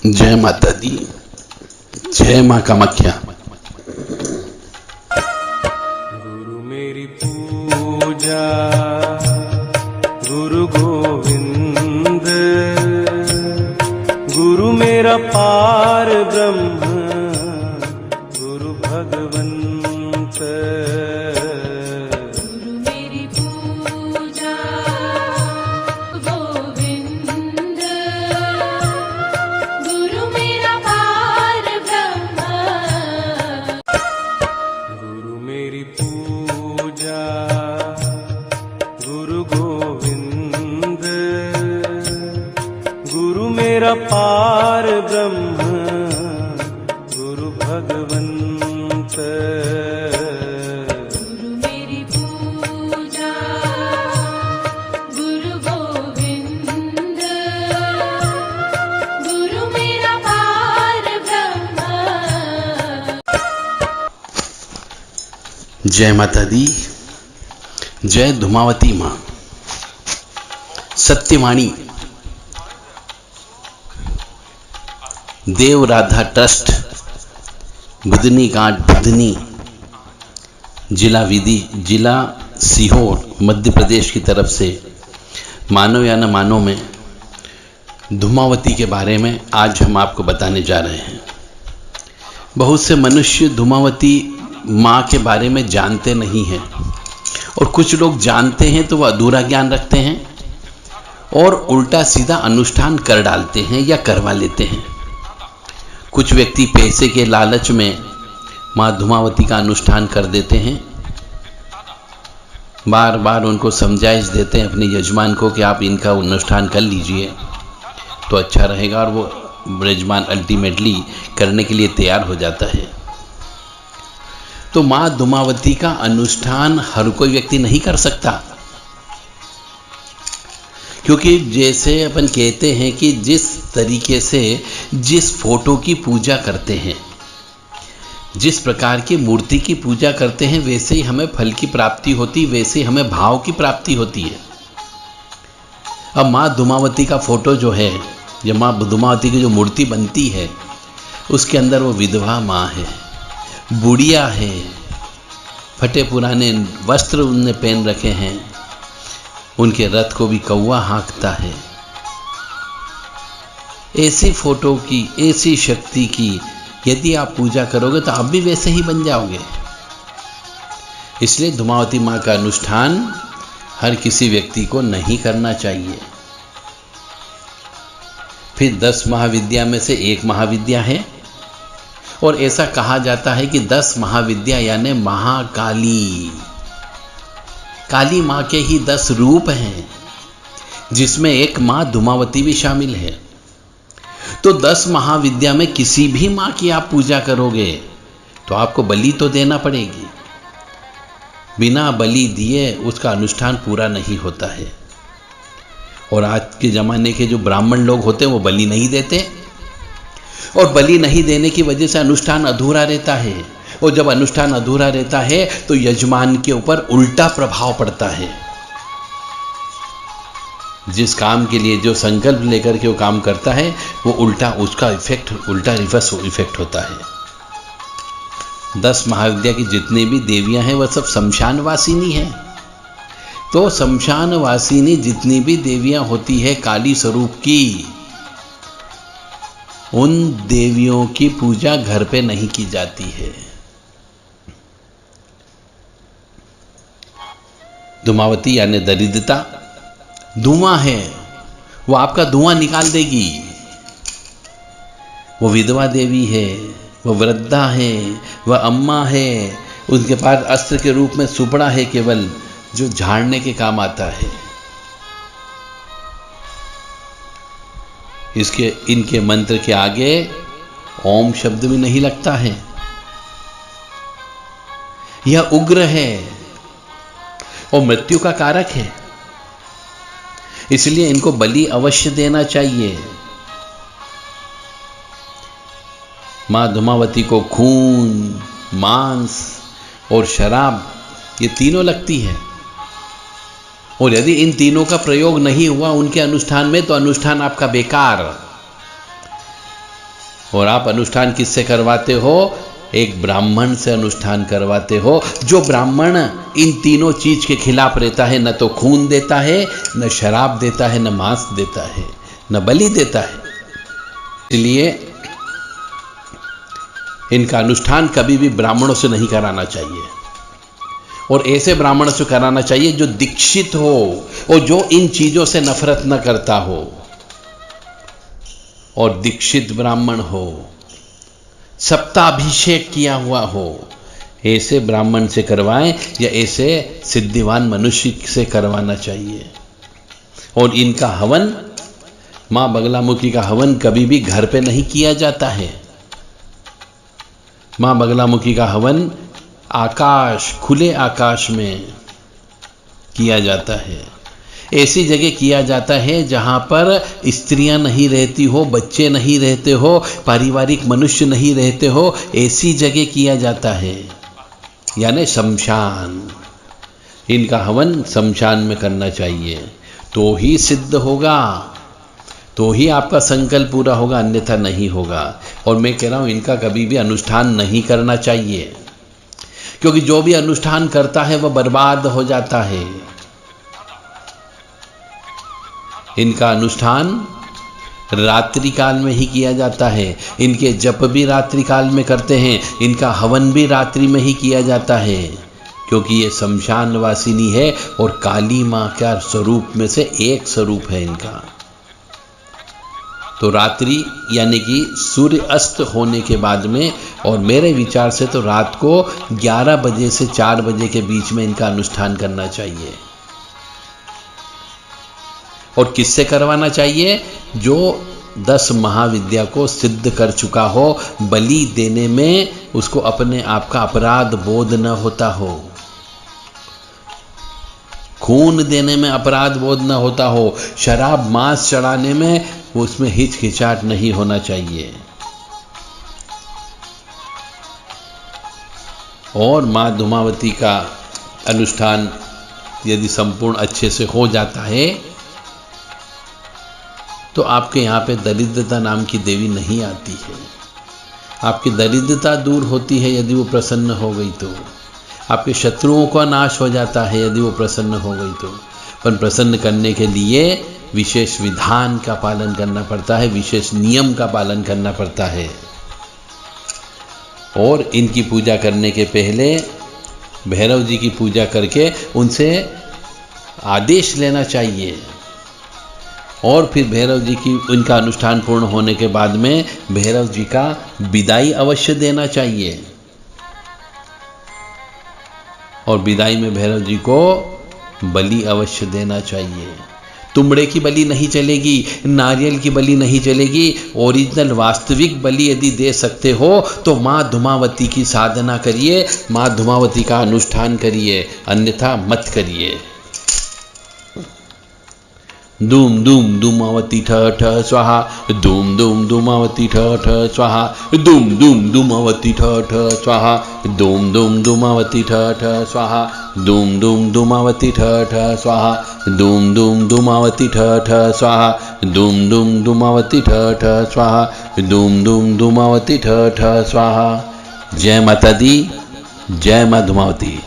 जय माता दी, जय माँ कामाख्या। गुरु मेरी पूजा गुरु गोविंद, गुरु मेरा पार ब्रह्म गुरु भगवंत। गुरु मेरी पूजा गोविंद, गुरु मेरा पार ब्रह्म। गुरु मेरी पूजा गुरु गोविंद, गुरु मेरा पार ब्रह्म गुरु भगवंत। गुरु मेरी पूजा गुरु गोविंद, गुरु मेरा पार ब्रह्म। जय माता दी, जय धुमावती माँ। सत्यवाणी देव राधा ट्रस्ट, बुधनी घाट, बुधनी, जिला सीहोर, मध्य प्रदेश की तरफ से मानो या न मानो में धुमावती के बारे में आज हम आपको बताने जा रहे हैं। बहुत से मनुष्य धुमावती माँ के बारे में जानते नहीं हैं, और कुछ लोग जानते हैं तो वह अधूरा ज्ञान रखते हैं और उल्टा सीधा अनुष्ठान कर डालते हैं या करवा लेते हैं। कुछ व्यक्ति पैसे के लालच में माँ धुमावती का अनुष्ठान कर देते हैं। बार बार उनको समझाइश देते हैं अपने यजमान को कि आप इनका अनुष्ठान कर लीजिए तो अच्छा रहेगा, और वो यजमान अल्टीमेटली करने के लिए तैयार हो जाता है। तो माँ धुमावती का अनुष्ठान हर कोई व्यक्ति नहीं कर सकता, क्योंकि जैसे अपन कहते हैं कि जिस तरीके से जिस फोटो की पूजा करते हैं, जिस प्रकार की मूर्ति की पूजा करते हैं, वैसे ही हमें फल की प्राप्ति होती, वैसे ही हमें भाव की प्राप्ति होती है। अब माँ धुमावती का फोटो जो है, या माँ धुमावती की जो मूर्ति बनती है, उसके अंदर वो विधवा माँ है, बुढ़िया है, फटे पुराने वस्त्र उनने पहन रखे हैं, उनके रथ को भी कौवा हाँकता है। ऐसी फोटो की, ऐसी शक्ति की यदि आप पूजा करोगे तो आप भी वैसे ही बन जाओगे। इसलिए धुमावती माँ का अनुष्ठान हर किसी व्यक्ति को नहीं करना चाहिए। फिर 10 महाविद्या में से एक महाविद्या है, और ऐसा कहा जाता है कि 10 महाविद्या यानी महाकाली, काली माँ के ही 10 रूप हैं, जिसमें एक माँ धुमावती भी शामिल है। तो 10 महाविद्या में किसी भी माँ की आप पूजा करोगे तो आपको बलि तो देना पड़ेगी। बिना बलि दिए उसका अनुष्ठान पूरा नहीं होता है। और आज के ज़माने के जो ब्राह्मण लोग होते हैं वो बलि नहीं देते, और बलि नहीं देने की वजह से अनुष्ठान अधूरा रहता है। और जब अनुष्ठान अधूरा रहता है तो यजमान के ऊपर उल्टा प्रभाव पड़ता है। जिस काम के लिए जो संकल्प लेकर के वो काम करता है, वो उल्टा, उसका इफेक्ट उल्टा रिवर्स इफेक्ट होता है। 10 महाविद्या की जितनी भी देवियां हैं वह सब शमशान वासिनी हैं। तो शमशान वासिनी जितनी भी देवियां होती है काली स्वरूप की, उन देवियों की पूजा घर पे नहीं की जाती है। धुमावती यानी दरिद्रता, धुआं है, वो आपका धुआं निकाल देगी। वो विधवा देवी है, वो वृद्धा है, वह अम्मा है, उनके पास अस्त्र के रूप में सुपड़ा है केवल, जो झाड़ने के काम आता है। इनके मंत्र के आगे ओम शब्द भी नहीं लगता है। यह उग्र है और मृत्यु का कारक है, इसलिए इनको बलि अवश्य देना चाहिए। माँ धुमावती को खून, मांस और शराब ये तीनों लगती है, और यदि इन तीनों का प्रयोग नहीं हुआ उनके अनुष्ठान में तो अनुष्ठान आपका बेकार। और आप अनुष्ठान किससे करवाते हो? एक ब्राह्मण से अनुष्ठान करवाते हो, जो ब्राह्मण इन तीनों चीज के खिलाफ रहता है। न तो खून देता है, न शराब देता है, न मांस देता है, न बलि देता है। इसलिए इनका अनुष्ठान कभी भी ब्राह्मणों से नहीं कराना चाहिए, और ऐसे ब्राह्मणों से कराना चाहिए जो दीक्षित हो और जो इन चीजों से नफरत न करता हो, और दीक्षित ब्राह्मण हो, सप्ताभिषेक किया हुआ हो। ऐसे ब्राह्मण से करवाएं या ऐसे सिद्धिवान मनुष्य से करवाना चाहिए। और इनका हवन, मां बगलामुखी का हवन कभी भी घर पे नहीं किया जाता है। मां बगलामुखी का हवन आकाश, खुले आकाश में किया जाता है। ऐसी जगह किया जाता है जहां पर स्त्रियां नहीं रहती हो, बच्चे नहीं रहते हो, पारिवारिक मनुष्य नहीं रहते हो, ऐसी जगह किया जाता है, यानी शमशान। इनका हवन शमशान में करना चाहिए, तो ही सिद्ध होगा, तो ही आपका संकल्प पूरा होगा, अन्यथा नहीं होगा। और मैं कह रहा हूं इनका कभी भी अनुष्ठान नहीं करना चाहिए, क्योंकि जो भी अनुष्ठान करता है वह बर्बाद हो जाता है। इनका अनुष्ठान रात्रि काल में ही किया जाता है। इनके जप भी रात्रि काल में करते हैं, इनका हवन भी रात्रि में ही किया जाता है, क्योंकि ये शमशान वासिनी है और काली मां का स्वरूप में से एक स्वरूप है इनका। तो रात्रि यानी कि सूर्य अस्त होने के बाद में, और मेरे विचार से तो रात को 11 बजे से 4 बजे के बीच में इनका अनुष्ठान करना चाहिए। और किससे करवाना चाहिए? जो 10 महाविद्या को सिद्ध कर चुका हो, बलि देने में उसको अपने आप का अपराध बोध न होता हो, खून देने में अपराध बोध न होता हो, शराब मांस चढ़ाने में उसमें हिचकिचाहट नहीं होना चाहिए। और मां धूमावती का अनुष्ठान यदि संपूर्ण अच्छे से हो जाता है तो आपके यहाँ पे दरिद्रता नाम की देवी नहीं आती है। आपकी दरिद्रता दूर होती है यदि वो प्रसन्न हो गई तो। आपके शत्रुओं का नाश हो जाता है यदि वो प्रसन्न हो गई तो। पर प्रसन्न करने के लिए विशेष विधान का पालन करना पड़ता है, विशेष नियम का पालन करना पड़ता है। और इनकी पूजा करने के पहले भैरव जी की पूजा करके उनसे आदेश लेना चाहिए, और फिर भैरव जी की उनका अनुष्ठान पूर्ण होने के बाद में भैरव जी का विदाई अवश्य देना चाहिए। और विदाई में भैरव जी को बलि अवश्य देना चाहिए। तुमड़े की बलि नहीं चलेगी, नारियल की बलि नहीं चलेगी। ओरिजिनल वास्तविक बलि यदि दे सकते हो तो माँ धूमावती की साधना करिए, माँ धूमावती का अनुष्ठान करिए, अन्यथा मत करिए। धूम धूम धूमावती ठ ठ स्वाहा, धूम धूम धूमावती ठ ठ स्वाहा, धूम धूम धूमावती ठ ठ स्वाहा, धूम धूम धूमावती ठ ठ स्वाहा, धूम धूम धूमावती ठ ठ स्वाहा, धूम धूम धूमावती ठ ठ स्वाहा, धूम धूम धूमावती ठ ठ स्वाहा, धूम धूम धूमावती ठ ठ स्वाहा। जय माता दी, जय मां धूमावती।